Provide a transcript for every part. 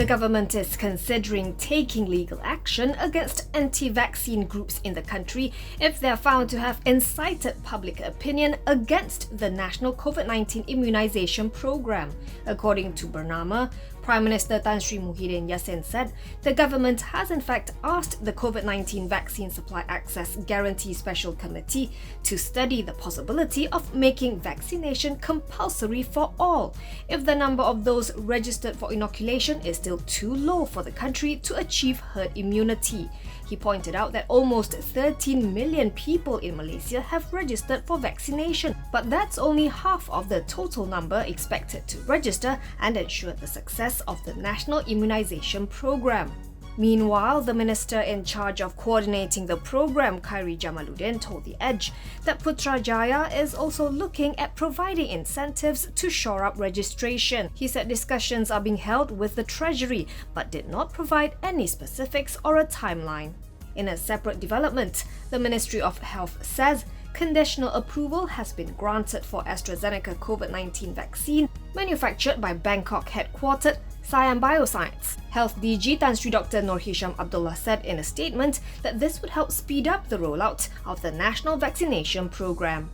The government is considering taking legal action against anti-vaccine groups in the country if they are found to have incited public opinion against the national COVID-19 immunisation program. According to Bernama, Prime Minister Tan Sri Muhyiddin Yassin said the government has in fact asked the COVID-19 Vaccine Supply Access Guarantee Special Committee to study the possibility of making vaccination compulsory for all if the number of those registered for inoculation is still too low for the country to achieve herd immunity. He pointed out that almost 13 million people in Malaysia have registered for vaccination, but that's only half of the total number expected to register and ensure the success of the national immunisation program. Meanwhile, the minister in charge of coordinating the program, Khairi Jamaluddin, told The Edge that Putrajaya is also looking at providing incentives to shore up registration. He said discussions are being held with the Treasury, but did not provide any specifics or a timeline. In a separate development, the Ministry of Health says conditional approval has been granted for AstraZeneca COVID-19 vaccine manufactured by Bangkok-headquartered Siam Bioscience. Health DG Tan Sri Dr. Nur Hisham Abdullah said in a statement that this would help speed up the rollout of the national vaccination program.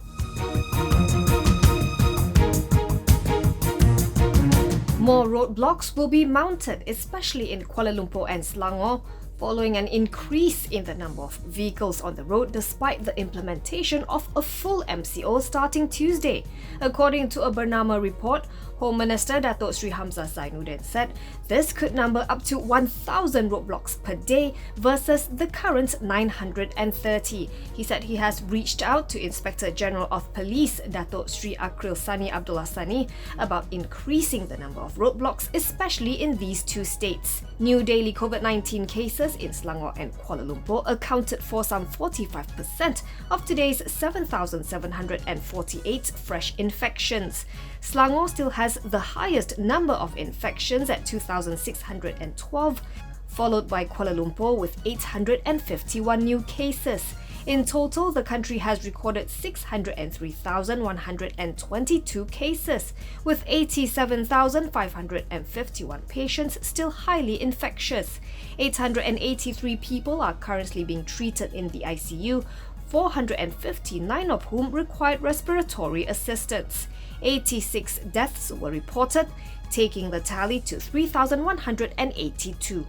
More roadblocks will be mounted, especially in Kuala Lumpur and Selangor, following an increase in the number of vehicles on the road despite the implementation of a full MCO starting Tuesday. According to a Bernama report, Home Minister Datuk Sri Hamzah Zainuddin said this could number up to 1,000 roadblocks per day versus the current 930. He said he has reached out to Inspector General of Police Datuk Sri Akril Sani Abdullah Sani about increasing the number of roadblocks, especially in these two states. New daily COVID-19 cases in Selangor and Kuala Lumpur accounted for some 45% of today's 7,748 fresh infections. Selangor still has the highest number of infections at 2,612, followed by Kuala Lumpur with 851 new cases. In total, the country has recorded 603,122 cases, with 87,551 patients still highly infectious. 883 people are currently being treated in the ICU, 459 of whom required respiratory assistance. 86 deaths were reported, taking the tally to 3,182.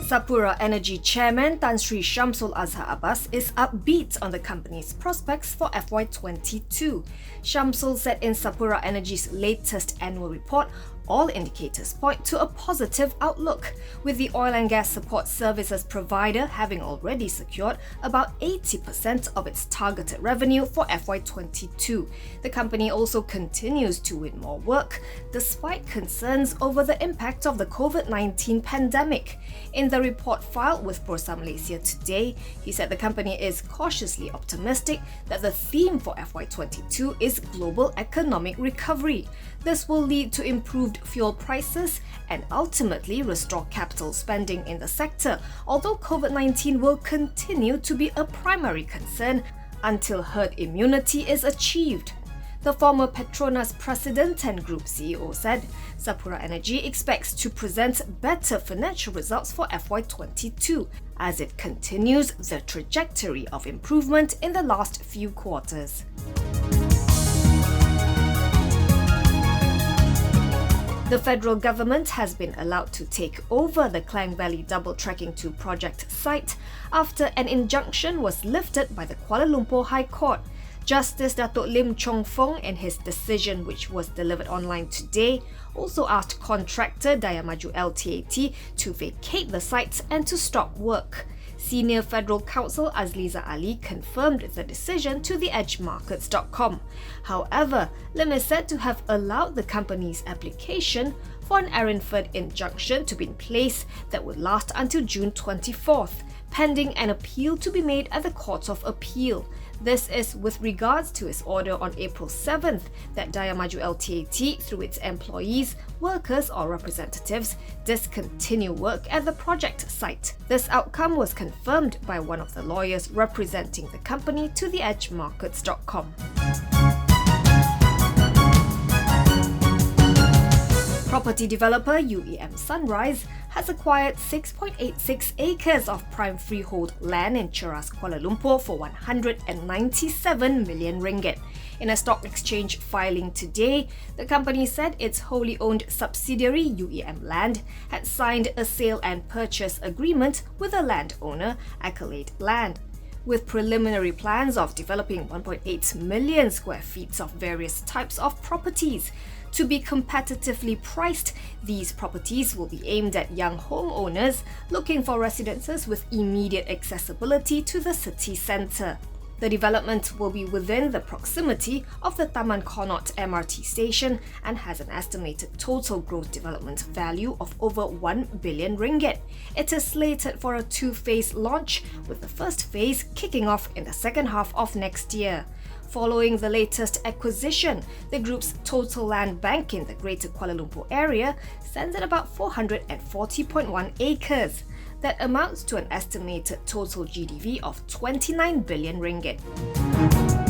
Sapura Energy Chairman Tan Sri Shamsul Azhar Abbas is upbeat on the company's prospects for FY22. Shamsul said in Sapura Energy's latest annual report, all indicators point to a positive outlook, with the oil and gas support services provider having already secured about 80% of its targeted revenue for FY22. The company also continues to win more work, despite concerns over the impact of the COVID-19 pandemic. In the report filed with Bursa Malaysia today, he said the company is cautiously optimistic that the theme for FY22 is global economic recovery. This will lead to improved fuel prices and ultimately restore capital spending in the sector, although COVID-19 will continue to be a primary concern until herd immunity is achieved. The former Petronas president and group CEO said Sapura Energy expects to present better financial results for FY22 as it continues the trajectory of improvement in the last few quarters. The federal government has been allowed to take over the Klang Valley Double Trekking 2 project site after an injunction was lifted by the Kuala Lumpur High Court. Justice Datuk Lim Chong Fong, in his decision which was delivered online today, also asked contractor Daya Maju LTAT to vacate the site and to stop work. Senior Federal Counsel Azliza Ali confirmed the decision to theedgemarkets.com. However, Lim is said to have allowed the company's application for an Arrenford injunction to be in place that would last until June 24th, pending an appeal to be made at the Court of Appeal. This is with regards to its order on April 7th that Daya Maju LTAT, through its employees, workers or representatives, discontinue work at the project site. This outcome was confirmed by one of the lawyers representing the company to theedgemarkets.com. Property developer UEM Sunrise has acquired 6.86 acres of prime freehold land in Cheras, Kuala Lumpur for 197 million ringgit. In a stock exchange filing today, the company said its wholly owned subsidiary UEM Land had signed a sale and purchase agreement with the landowner, Accolade Land. With preliminary plans of developing 1.8 million square feet of various types of properties. To be competitively priced, these properties will be aimed at young homeowners looking for residences with immediate accessibility to the city centre. The development will be within the proximity of the Taman Connaught MRT station and has an estimated total gross development value of over 1 billion ringgit. It is slated for a two-phase launch, with the first phase kicking off in the second half of next year. Following the latest acquisition, the group's total land bank in the Greater Kuala Lumpur area stands at about 440.1 acres. That amounts to an estimated total GDV of 29 billion ringgit.